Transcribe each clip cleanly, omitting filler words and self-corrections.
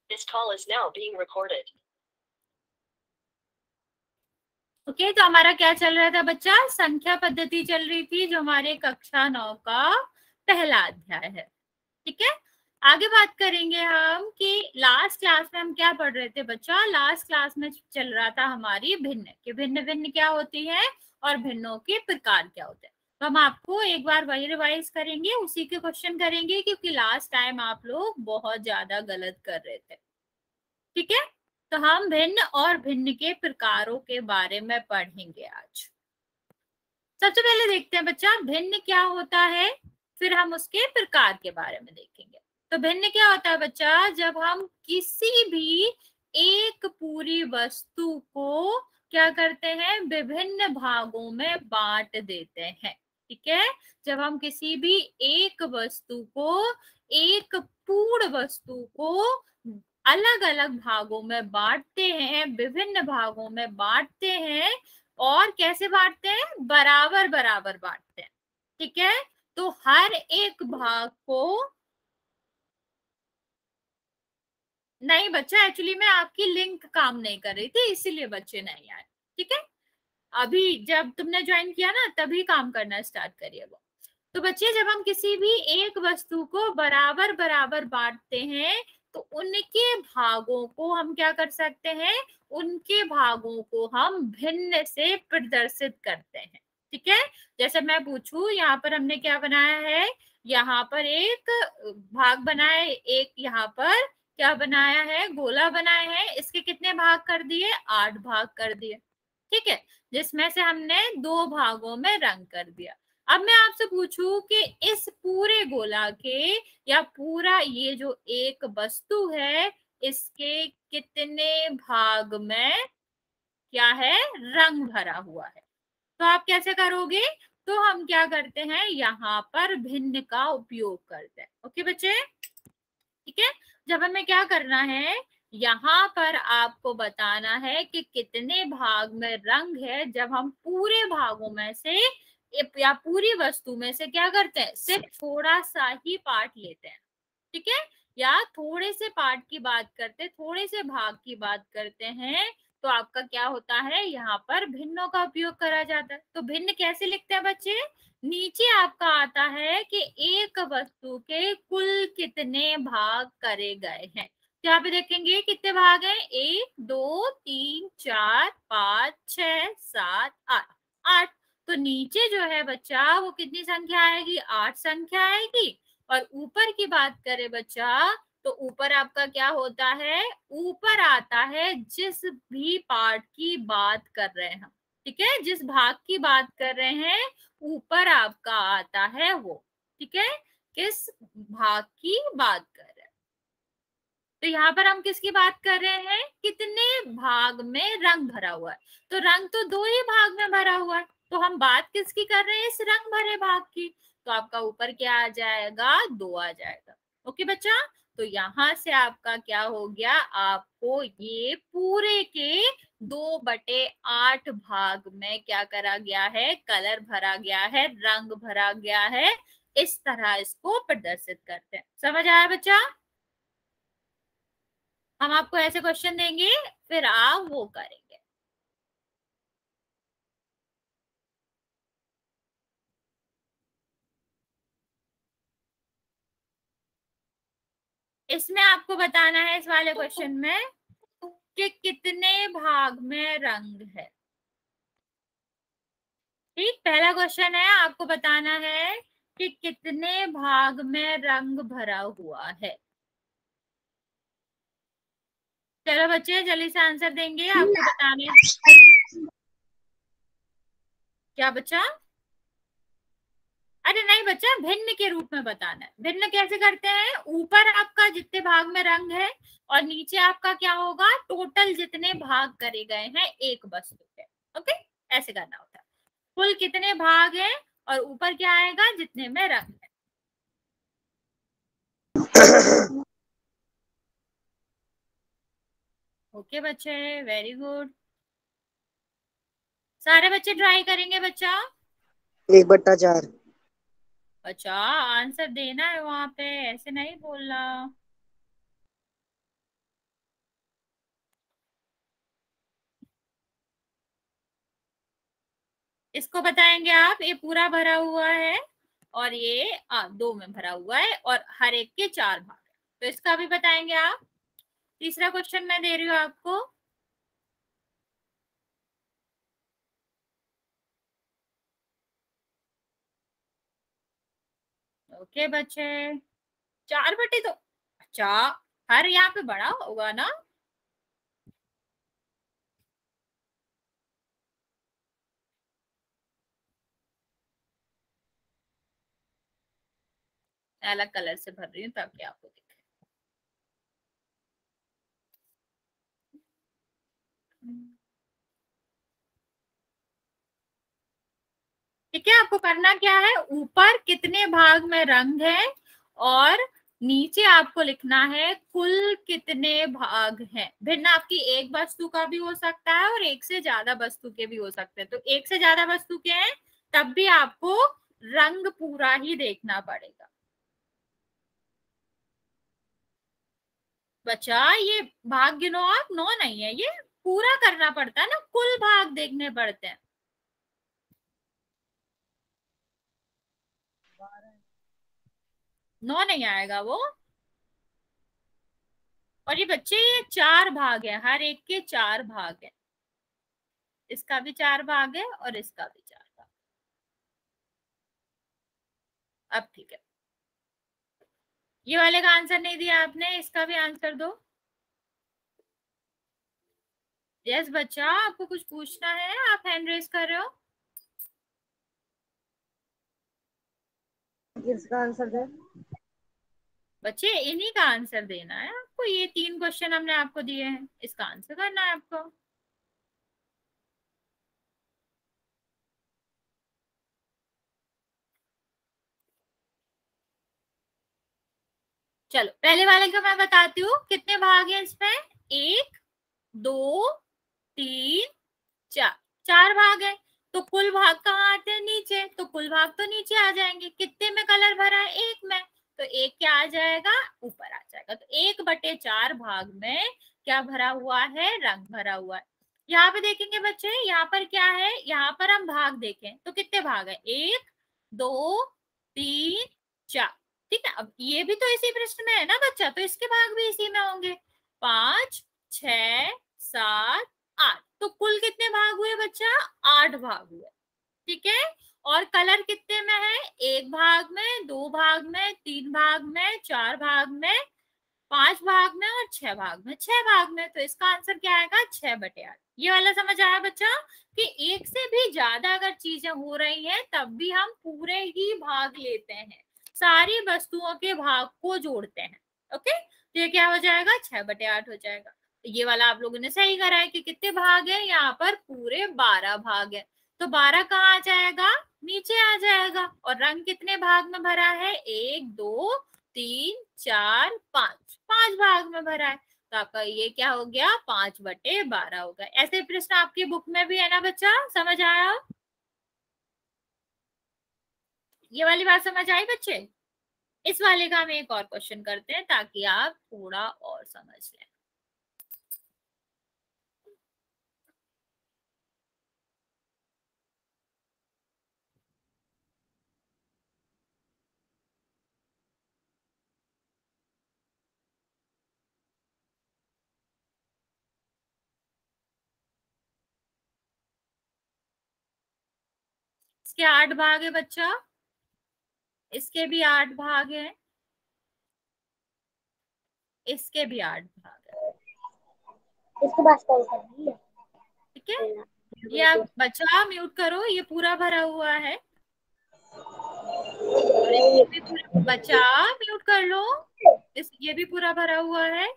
This call is now being recorded. Okay तो हमारा क्या चल रहा था बच्चा? संख्या पद्धति चल रही थी, जो हमारे कक्षा 9 का पहला अध्याय है। ठीक है, आगे बात करेंगे हम कि लास्ट क्लास में हम क्या पढ़ रहे थे बच्चा। लास्ट क्लास में चल रहा था हमारी भिन्न कि भिन्न भिन्न क्या होती है और भिन्नों के प्रकार क्या होते हैं। तो हम आपको एक बार वही रिवाइज करेंगे, उसी के क्वेश्चन करेंगे, क्योंकि लास्ट टाइम आप लोग बहुत ज्यादा गलत कर रहे थे। ठीक है, तो हम भिन्न और भिन्न के प्रकारों के बारे में पढ़ेंगे आज। सबसे पहले देखते हैं बच्चा भिन्न क्या होता है, फिर हम उसके प्रकार के बारे में देखेंगे। तो भिन्न क्या होता है बच्चा? जब हम किसी भी एक पूरी वस्तु को क्या करते हैं, विभिन्न भागों में बांट देते हैं। ठीक है, जब हम किसी भी एक वस्तु को, एक पूर्ण वस्तु को अलग अलग भागों में बांटते हैं, विभिन्न भागों में बांटते हैं, और कैसे बांटते हैं? बराबर बराबर बांटते हैं। ठीक है, तो हर एक भाग को, नहीं बच्चा एक्चुअली में आपकी लिंक काम नहीं कर रही थी, इसीलिए बच्चे नहीं आए। ठीक है, अभी जब तुमने ज्वाइन किया ना तभी काम करना स्टार्ट करिए वो। तो बच्चे जब हम किसी भी एक वस्तु को बराबर बराबर बांटते हैं तो उनके भागों को हम क्या कर सकते हैं, उनके भागों को हम भिन्न से प्रदर्शित करते हैं। ठीक है, जैसे मैं पूछूं यहाँ पर हमने क्या बनाया है, यहाँ पर एक भाग बनाया, एक यहाँ पर क्या बनाया है, गोला बनाया है। इसके कितने भाग कर दिए? 8 भाग कर दिए। ठीक है, जिसमें से हमने 2 भागों में रंग कर दिया। अब मैं आपसे पूछूं कि इस पूरे गोला के या पूरा ये जो एक वस्तु है, इसके कितने भाग में क्या है, रंग भरा हुआ है? तो आप कैसे करोगे? तो हम क्या करते हैं, यहाँ पर भिन्न का उपयोग करते हैं। ओके बच्चे, ठीक है, जब हमें क्या करना है, यहाँ पर आपको बताना है कि कितने भाग में रंग है। जब हम पूरे भागों में से या पूरी वस्तु में से क्या करते हैं, सिर्फ थोड़ा सा ही पार्ट लेते हैं। ठीक है, या थोड़े से पार्ट की बात करते, थोड़े से भाग की बात करते हैं, तो आपका क्या होता है, यहाँ पर भिन्नों का उपयोग करा जाता है। तो भिन्न कैसे लिखते हैं बच्चे? नीचे आपका आता है कि एक वस्तु के कुल कितने भाग करे गए हैं। यहाँ पे देखेंगे कितने भाग हैं, 1 2 3 4 5 6 7 8 8। तो नीचे जो है बच्चा वो कितनी संख्या आएगी, 8 संख्या आएगी। और ऊपर की बात करें बच्चा, तो ऊपर आपका क्या होता है, ऊपर आता है जिस भी पार्ट की बात कर रहे हैं हम। ठीक है, जिस भाग की बात कर रहे हैं ऊपर आपका आता है वो। ठीक है, किस भाग की बात कर रहे हैं। तो यहाँ पर हम किसकी बात कर रहे हैं, कितने भाग में रंग भरा हुआ है। तो रंग तो 2 ही भाग में भरा हुआ है, तो हम बात किसकी कर रहे हैं, इस रंग भरे भाग की। तो आपका ऊपर क्या आ जाएगा, 2 आ जाएगा। ओके बच्चा, तो यहाँ से आपका क्या हो गया, आपको ये पूरे के 2/8 भाग में क्या करा गया है, कलर भरा गया है, रंग भरा गया है। इस तरह इसको प्रदर्शित करते हैं। समझ आया बच्चा? हम आपको ऐसे क्वेश्चन देंगे, फिर आप वो करेंगे। इसमें आपको बताना है, इस वाले क्वेश्चन में, कि कितने भाग में रंग है। ठीक, पहला क्वेश्चन है, आपको बताना है कि कितने भाग में रंग भरा हुआ है। चलो बच्चे जल्दी से आंसर देंगे, आपको बताना है। क्या बच्चा? अरे नहीं बच्चा, भिन्न के रूप में बताना है। भिन्न कैसे करते हैं, ऊपर आपका जितने भाग में रंग है और नीचे आपका क्या होगा, टोटल जितने भाग करे गए हैं एक वस्तु के। ओके, ऐसे करना होता है। कुल कितने भाग हैं और ऊपर क्या आएगा, जितने में रंग है। ओके बच्चे, वेरी गुड। सारे बच्चे ट्राई करेंगे बच्चा। 1/4। अच्छा, आंसर देना है वहां पे, ऐसे नहीं बोलना। इसको बताएंगे आप, ये पूरा भरा हुआ है और ये 2 में भरा हुआ है और हर एक के 4 भाग है, तो इसका भी बताएंगे आप। तीसरा क्वेश्चन मैं दे रही हूँ आपको। ओके बच्चे, 4/2 तो अच्छा, हर यहाँ पे बड़ा होगा ना। अलग कलर से भर रही हूँ ताकि आपको दिखे। ठीक है, आपको करना क्या है, ऊपर कितने भाग में रंग है और नीचे आपको लिखना है कुल कितने भाग हैं। भिन्न आपकी एक वस्तु का भी हो सकता है और एक से ज्यादा वस्तु के भी हो सकते हैं, तो एक से ज्यादा वस्तु के हैं तब भी आपको रंग पूरा ही देखना पड़ेगा। बच्चा ये भाग गिनो आप, 9 नहीं है, ये पूरा करना पड़ता है ना, कुल भाग देखने पड़ते हैं। 9 नहीं आएगा वो। और ये बच्चे, ये 4 भाग है, हर एक के 4 भाग है, इसका भी 4 भाग है और इसका भी 4 भाग। अब ठीक है, ये वाले का आंसर नहीं दिया आपने, इसका भी आंसर दो। यस बच्चा, आपको कुछ पूछना है, आप हैंड रेस कर रहे हो। इसका आंसर दे। बच्चे इन्हीं का आंसर देना है आपको, ये 3 क्वेश्चन हमने आपको दिए हैं, इसका आंसर करना है आपको। चलो पहले वाले का मैं बताती हूँ, कितने भाग हैं इसमें, 1 2 3 4, 4 भाग है। तो कुल भाग कहाँ आते हैं, नीचे, तो कुल भाग तो नीचे आ जाएंगे। कितने में कलर भरा है, 1 में, तो 1 क्या आ जाएगा, ऊपर आ जाएगा। तो 1/4 भाग में क्या भरा हुआ है, रंग भरा हुआ है। यहाँ पे देखेंगे बच्चे, यहाँ पर क्या है, यहाँ पर हम भाग देखें तो कितने भाग है, 1 2 3 4। ठीक है, अब ये भी तो इसी प्रश्न में है ना बच्चा, तो इसके भाग भी इसी में होंगे, 5 6 7 8। तो कुल कितने भाग हुए बच्चा, 8 भाग हुए। ठीक है, और कलर कितने में है, 1 भाग में, 2 भाग में, 3 भाग में, 4 भाग में, 5 भाग में और 6 भाग में, 6 भाग में। तो इसका आंसर क्या आएगा, 6/8। ये वाला समझ आया बच्चा, कि एक से भी ज्यादा अगर चीजें हो रही हैं तब भी हम पूरे ही भाग लेते हैं, सारी वस्तुओं के भाग को जोड़ते हैं। ओके, तो ये क्या हो जाएगा, 6/8 हो जाएगा। तो ये वाला आप लोगों ने सही करा है कि कितने भाग है, यहाँ पर पूरे 12 भाग है। तो 12 कहाँ आ जाएगा, नीचे आ जाएगा। और रंग कितने भाग में भरा है, 1 2 3 4 5, 5 भाग में भरा है। तो आपका ये क्या हो गया, 5/12 हो गया। ऐसे प्रश्न आपकी बुक में भी है ना बच्चा, समझ आया, ये वाली बात समझ आई बच्चे। इस वाले का हम एक और क्वेश्चन करते हैं ताकि आप थोड़ा और समझ लें। इसके 8 भाग है बच्चा, इसके भी 8 भाग हैं, इसके भी 8 भाग है। इसके पास कॉल कर रही है। ठीक है, ये आप बच्चा म्यूट करो, ये पूरा भरा हुआ है और इसके भी पूरा, बच्चा म्यूट कर लो, ये भी पूरा भरा हुआ है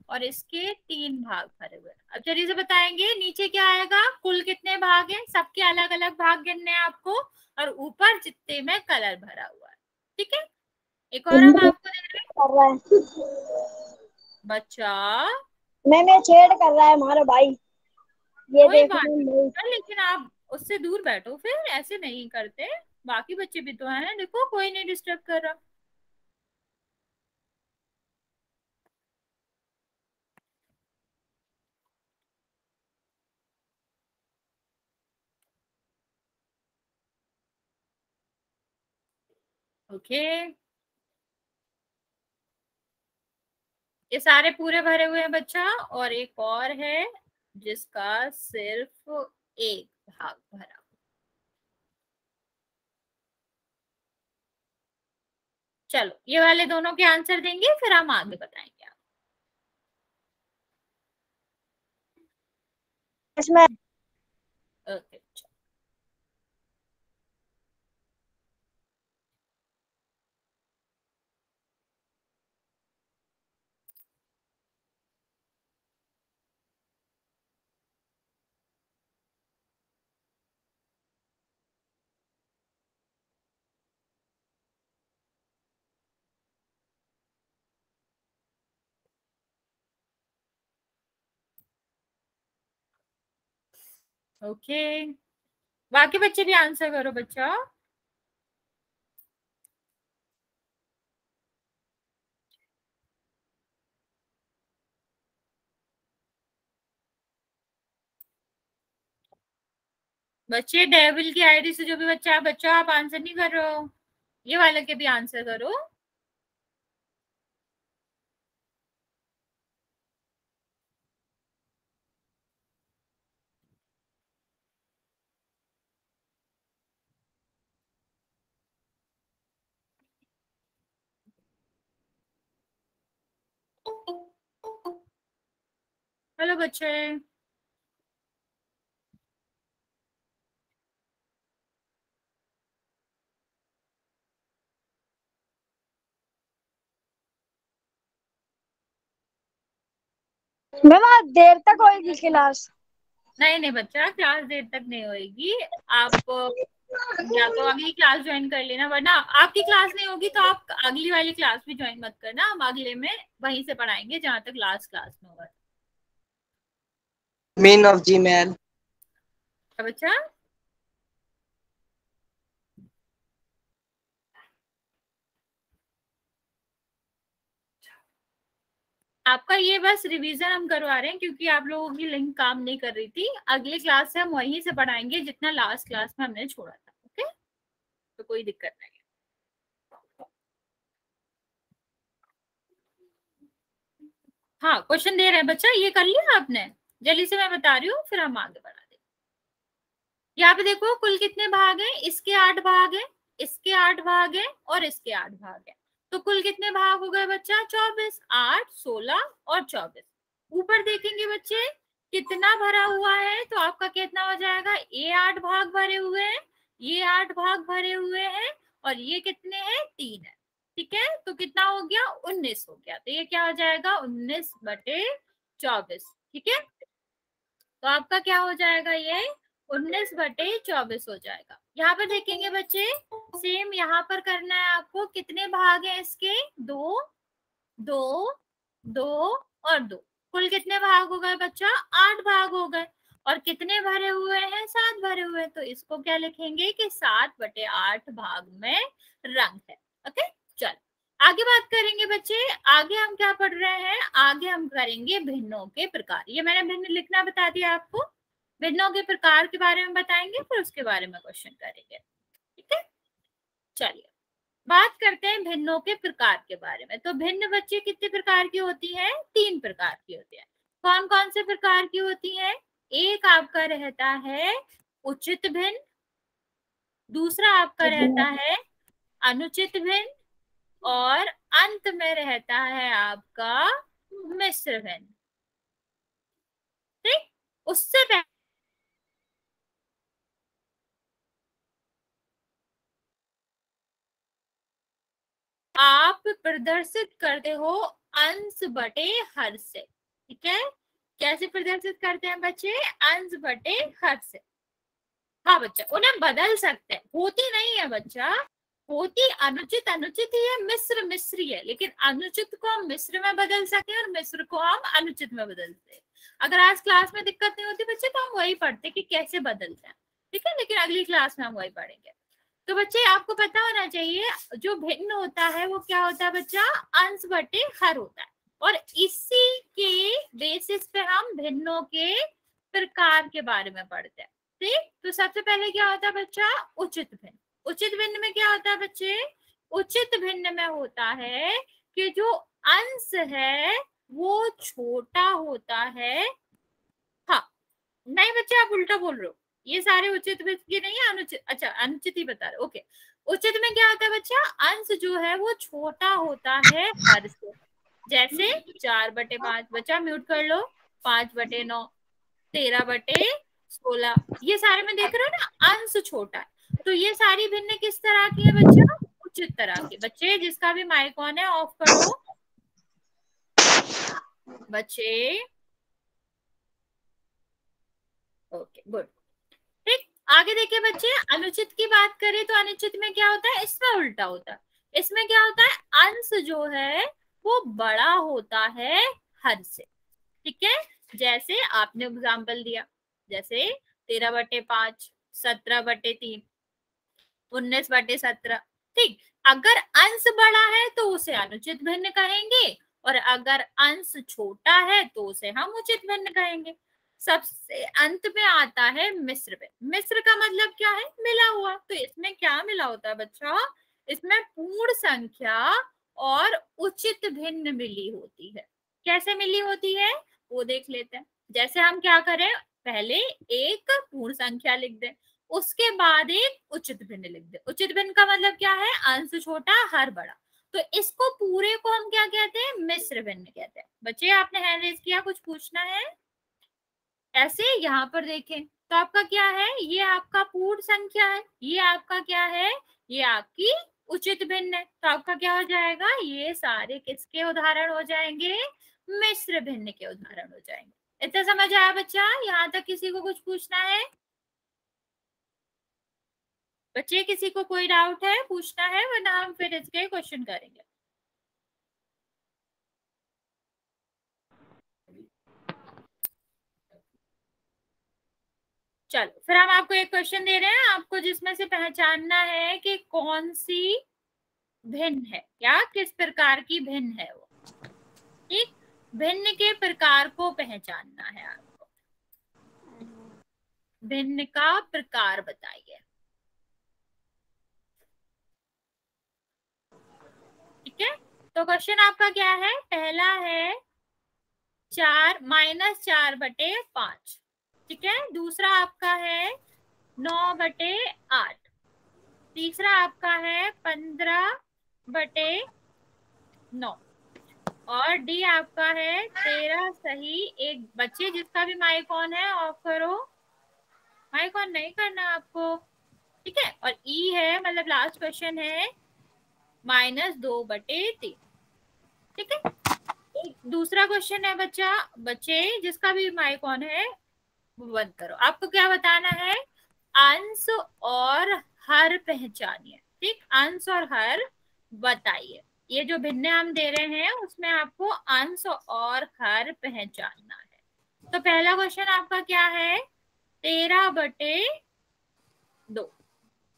और इसके 3 भाग भरे हुए हैं। अब चलिए से बताएंगे नीचे क्या आएगा, कुल कितने भाग हैं, सबके अलग अलग भाग गिनने हैं आपको, और ऊपर जितने में कलर भरा हुआ है। ठीक है, एक और हम आपको दे रहे हैं कर रहा है बच्चा, मैं छेड़ कर रहा है हमारा भाई, ये कोई देखो बात नहीं। नहीं, लेकिन आप उससे दूर बैठो, फिर ऐसे नहीं करते, बाकी बच्चे भी तो हैं, देखो कोई नहीं डिस्टर्ब कर रहा। ओके, ये सारे पूरे भरे हुए हैं बच्चा, और एक और है जिसका सिर्फ एक भाग भरा। चलो ये वाले दोनों के आंसर देंगे, फिर हम आगे बताएंगे आप। इसमें ओके, ओके, बाकी बच्चे भी आंसर करो बच्चा। बच्चे डेविल की आईडी से जो भी बच्चा आप आंसर नहीं कर रहे हो, ये वाले के भी आंसर करो। हेलो बच्चे, मैम आज देर तक होगी क्लास। नहीं नहीं बच्चा, क्लास देर तक नहीं होगी। आप या तो अगली क्लास ज्वाइन कर लेना, वरना आपकी क्लास नहीं होगी तो आप अगली वाली क्लास भी ज्वाइन मत करना, हम अगले में वहीं से पढ़ाएंगे जहां तक लास्ट क्लास में होगा। Main of Gmail. बच्चा आपका ये बस रिवीजन हम करवा रहे हैं, क्योंकि आप लोगों की लिंक काम नहीं कर रही थी। अगली क्लास से हम वहीं से पढ़ाएंगे जितना लास्ट क्लास में हमने छोड़ा था। ओके, तो कोई दिक्कत नहीं है। हाँ, क्वेश्चन दे रहे हैं बच्चा, ये कर लिया आपने? जल्दी से मैं बता रही हूँ, फिर हम आगे बढ़ा देंगे। यहाँ पे देखो कुल कितने भाग हैं, इसके 8 भाग हैं, इसके 8 भाग हैं, और इसके 8 भाग हैं। तो कुल कितने भाग हो गए बच्चा? 24। 8, 16 और 24। ऊपर देखेंगे बच्चे कितना भरा हुआ है, तो आपका कितना हो जाएगा? ये 8 भाग भरे हुए हैं, ये 8 भाग भरे हुए हैं, और ये कितने हैं? 3 है। ठीक है, तो कितना हो गया? 19 हो गया। तो ये क्या हो जाएगा? 19/24। ठीक है, तो आपका क्या हो जाएगा? ये 19/24 हो जाएगा। यहाँ पर देखेंगे बच्चे, सेम यहाँ पर करना है आपको। कितने भाग हैं इसके? 2, 2, 2 और 2। कुल कितने भाग हो गए बच्चा? 8 भाग हो गए। और कितने भरे हुए हैं? 7 भरे हुए हैं। तो इसको क्या लिखेंगे कि 7/8 भाग में रंग है। ओके, चल आगे बात करेंगे बच्चे। आगे हम क्या पढ़ रहे हैं? आगे हम करेंगे भिन्नों के प्रकार। ये मैंने भिन्न लिखना बता दिया आपको। भिन्नों के प्रकार के बारे में बताएंगे, फिर उसके बारे में क्वेश्चन करेंगे। ठीक है, चलिए बात करते हैं भिन्नों के प्रकार के बारे में। तो भिन्न बच्चे कितने प्रकार की होती है? 3 प्रकार की होती है। कौन कौन से प्रकार की होती है? एक आपका रहता है उचित भिन्न, दूसरा आपका रहता है अनुचित भिन्न, और अंत में रहता है आपका मिश्र भिन्न। ठीक, उससे पहले आप प्रदर्शित करते हो अंश बटे हर से। ठीक है, कैसे प्रदर्शित करते हैं बच्चे? अंश बटे हर से। हाँ बच्चा, उन्हें बदल सकते हैं, होती नहीं है बच्चा। होती अनुचित अनुचित ही है, मिश्र मिश्री है, लेकिन अनुचित को हम मिश्र में बदल सकते हैं और मिश्र को हम अनुचित में बदलते हैं। अगर आज क्लास में दिक्कत नहीं होती बच्चे, तो हम वही पढ़ते कि कैसे बदलते हैं। ठीक है, लेकिन अगली क्लास में हम वही पढ़ेंगे। तो बच्चे आपको पता होना चाहिए, जो भिन्न होता है वो क्या होता है बच्चा? अंश बटे हर होता है। और इसी के बेसिस पे हम भिन्नों के प्रकार के बारे में पढ़ते हैं। ठीक, तो सबसे पहले क्या होता है बच्चा? उचित भिन्न। उचित भिन्न में क्या होता है बच्चे? उचित भिन्न में होता है कि जो अंश है वो छोटा होता है। हाँ, नहीं बच्चे आप उल्टा बोल रहे हो, ये सारे उचित भिन्न की नहीं है, अनुचित, अच्छा अनुचित ही बता रहे, ओके। उचित में क्या होता है बच्चा, अंश जो है वो छोटा होता है हर से। जैसे 4/5, बच्चा म्यूट कर लो, 5/9, 13/16, ये सारे में देख रहे हो ना, अंश छोटा है। तो ये सारी भिन्न किस तरह की है बच्चा, उचित तरह की। बच्चे जिसका भी माइक ऑन है ऑफ करो बच्चे, ओके गुड। ठीक, आगे देखिए बच्चे, अनुचित की बात करें तो अनुचित में क्या होता है, इसमें उल्टा होता है। इसमें क्या होता है, अंश जो है वो बड़ा होता है हर से, ठीक है। जैसे आपने एग्जाम्पल दिया, जैसे 13/5, 17/3, 19/17, ठीक। अगर अंश बड़ा है तो उसे अनुचित भिन्न कहेंगे, और अगर अंश छोटा है तो उसे हम उचित भिन्न कहेंगे। सबसे अंत में आता है मिश्र भिन्न। मिश्र का मतलब क्या है, मिला हुआ। तो इसमें क्या मिला होता है बच्चा, इसमें पूर्ण संख्या और उचित भिन्न मिली होती है। कैसे मिली होती है वो देख लेते हैं। जैसे हम क्या करें, पहले एक पूर्ण संख्या लिख दें, उसके बाद एक उचित भिन्न लिख दे। उचित भिन्न का मतलब क्या है, अंश छोटा हर बड़ा। तो इसको पूरे को हम क्या कहते हैं, मिश्र भिन्न कहते हैं। बच्चे आपने हैंड रेज किया, कुछ पूछना है? ऐसे यहाँ पर देखें तो आपका क्या है, ये आपका पूर्ण संख्या है, ये आपका क्या है, ये आपकी उचित भिन्न है। तो आपका क्या हो जाएगा, ये सारे किसके उदाहरण हो जाएंगे, मिश्र भिन्न के उदाहरण हो जाएंगे। इतना समझ आया बच्चा, यहाँ तक किसी को कुछ पूछना है? बच्चे किसी को कोई डाउट है, पूछना है, वरना हम फिर इसके क्वेश्चन करेंगे। चलो फिर हम आपको एक क्वेश्चन दे रहे हैं, आपको जिसमें से पहचानना है कि कौन सी भिन्न है या किस प्रकार की भिन्न है वो, ठीक। भिन्न के प्रकार को पहचानना है आपको। भिन्न का प्रकार बताइए, ठीक है। तो क्वेश्चन आपका क्या है, पहला है 4 - 4/5, ठीक है। दूसरा आपका है 9/8, तीसरा आपका है 15/9, और डी आपका है 13 सही। एक बच्चे जिसका भी माइक ऑन है ऑफ करो, माइक ऑन नहीं करना आपको, ठीक है। और ई है, मतलब लास्ट क्वेश्चन है -2/3, ठीक है। एक दूसरा क्वेश्चन है बच्चा, बच्चे जिसका भी माइक ऑन है वो बंद करो। आपको क्या बताना है, अंश और हर पहचानिए, ठीक। अंश और हर बताइए। ये जो भिन्न हम दे रहे हैं उसमें आपको अंश और हर पहचानना है। तो पहला क्वेश्चन आपका क्या है, 13/2,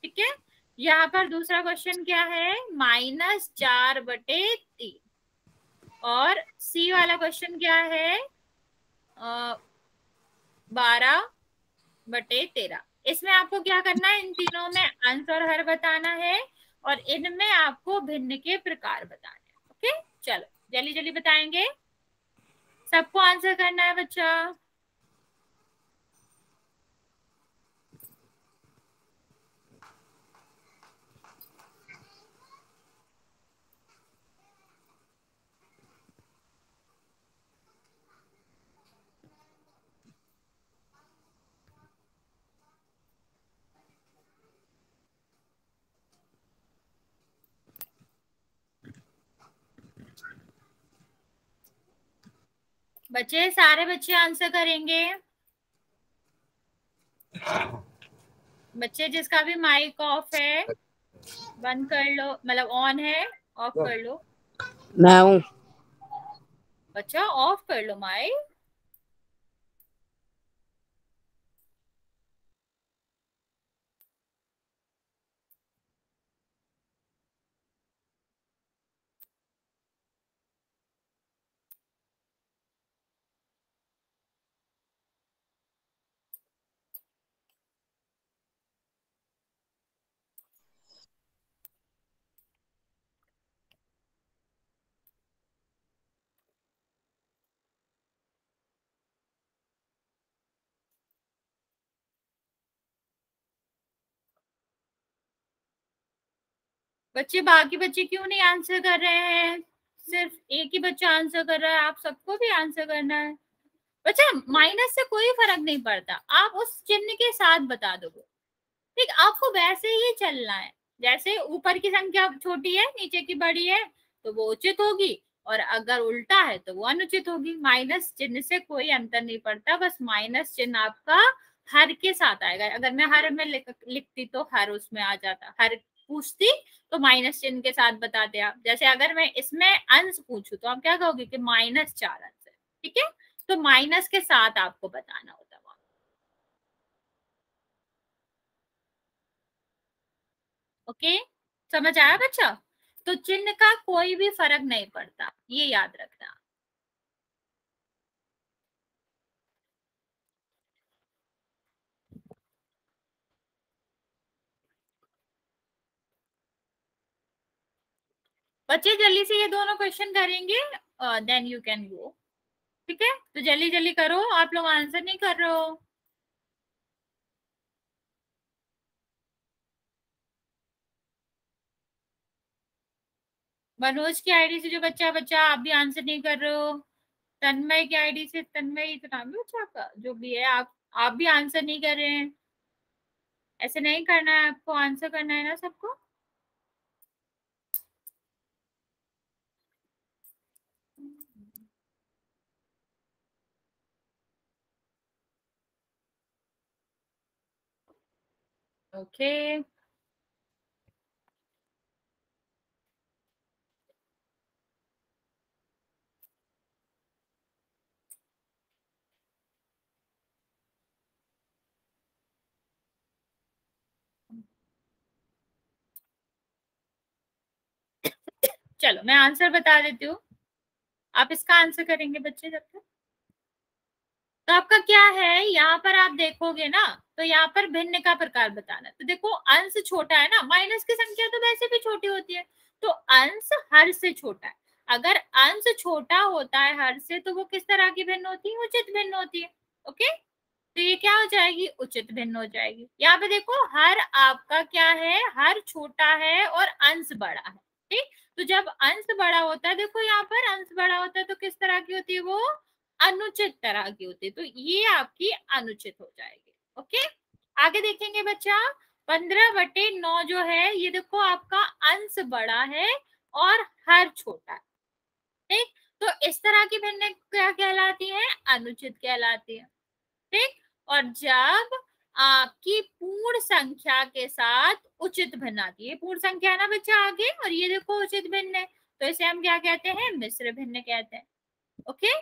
ठीक है। यहाँ पर दूसरा क्वेश्चन क्या है, -4/3, और सी वाला क्वेश्चन क्या है, 12/13। इसमें आपको क्या करना है, इन तीनों में अंश और हर बताना है, और इनमें आपको भिन्न के प्रकार बताने हैं, ओके। चलो जल्दी जल्दी बताएंगे, सबको आंसर करना है बच्चा। बच्चे सारे बच्चे आंसर करेंगे। बच्चे जिसका भी माइक ऑफ है बंद कर लो, मतलब ऑन है ऑफ कर लो। मैं हूँ। बच्चा ऑफ कर लो माइक। बच्चे बाकी बच्चे क्यों नहीं आंसर कर रहे हैं? सिर्फ एक ही बच्चा आंसर कर रहा है, आप सबको भी आंसर करना है। बच्चा माइनस से कोई फर्क नहीं पड़ता, आप उस चिन्ह के साथ बता दो। ठीक, आपको वैसे ही चलना है, जैसे ऊपर की संख्या छोटी है नीचे की बड़ी है तो वो उचित होगी, और अगर उल्टा है तो वो अनुचित होगी। माइनस चिन्ह से कोई अंतर नहीं पड़ता, बस माइनस चिन्ह आपका हर के साथ आएगा। अगर मैं हर में लिखती तो हर उसमें आ जाता, हर पूछती तो माइनस चिन्ह के साथ बताते आप। जैसे अगर मैं इसमें अंश पूछूं तो आप क्या कहोगे कि -4 अंश है, ठीक है, तो माइनस के साथ आपको बताना होता है। ओके, समझ आया बच्चा? तो चिन्ह का कोई भी फर्क नहीं पड़ता, ये याद रखना। बच्चे जल्दी से ये दोनों क्वेश्चन करेंगे, देन यू कैन गो। ठीक है, तो जल्दी जल्दी करो, आप लोग आंसर नहीं कर रहे हो। मनोज की आईडी से जो बच्चा बच्चा आप भी आंसर नहीं कर रहे हो। तन्मय की आईडी से, तन्मय तो नाम है बच्चा का, जो भी है, आप भी आंसर नहीं कर रहे हैं। ऐसे नहीं करना है, आपको आंसर करना है ना सबको। ओके, चलो मैं आंसर बता देती हूँ, आप इसका आंसर करेंगे बच्चे जब तक। तो आपका क्या है, यहाँ पर आप देखोगे ना, तो यहाँ पर भिन्न का प्रकार बताना। तो देखो अंश छोटा है ना, माइनस की संख्या तो वैसे भी छोटी होती है, तो अंश हर से छोटा है। अगर अंश छोटा होता है हर से तो वो किस तरह की भिन्न होती है? उचित भिन्न होती है। ओके, तो ये क्या हो जाएगी? उचित भिन्न हो जाएगी। यहाँ पे देखो हर आपका क्या है, हर छोटा है और अंश बड़ा है। ठीक, तो जब अंश बड़ा होता है, देखो यहाँ पर अंश बड़ा होता है तो किस तरह की होती है वो? अनुचित तरह की होती है, तो ये आपकी अनुचित हो जाएगी। ओके, आगे देखेंगे बच्चा, 15/9 जो है, ये देखो आपका अंश बड़ा है और हर छोटा है। ठीक, तो इस तरह की भिन्न क्या कहलाती है? अनुचित कहलाती है। ठीक, और जब आपकी पूर्ण संख्या के साथ उचित भिन्न आती है, पूर्ण संख्या है ना बच्चा आगे, और ये देखो उचित भिन्न है, तो इसे हम क्या कहते हैं? मिश्र भिन्न कहते हैं। ओके,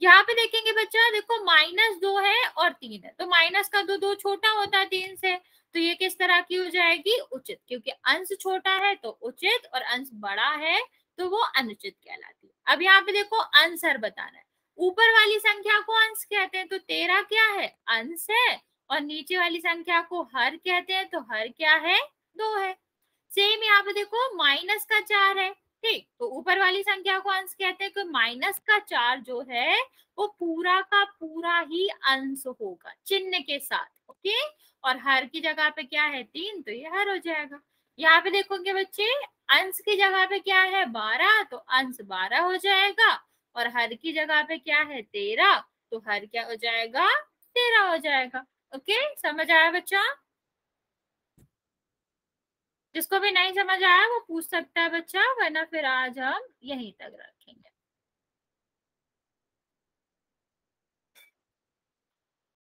यहाँ पे देखेंगे बच्चा, देखो -2 है और 3 है, तो माइनस का दो छोटा होता है 3 से, तो ये किस तरह की हो जाएगी? उचित, क्योंकि अंश छोटा है तो उचित, और अंश बड़ा है तो वो अनुचित कहलाती है। अब यहाँ पे देखो अंश बताना है, ऊपर वाली संख्या को अंश कहते हैं, तो 13 क्या है? अंश है, और नीचे वाली संख्या को हर कहते हैं, तो हर क्या है? 2 है। सेम यहाँ पे देखो -4 है। ठीक, तो ऊपर वाली संख्या को अंश कहते हैं, कि -4 जो है वो पूरा का पूरा ही अंश होगा चिन्ह के साथ। ओके, और हर की जगह पे क्या है? 3, तो ये हर हो जाएगा। यहाँ पे देखोगे बच्चे, अंश की जगह पे क्या है? 12, तो अंश 12 हो जाएगा, और हर की जगह पे क्या है? 13, तो हर क्या हो जाएगा? 13 हो जाएगा। ओके, समझ आया बच्चा? जिसको भी नहीं समझ आया वो पूछ सकता है बच्चा, वरना फिर आज हम यहीं तक रखेंगे।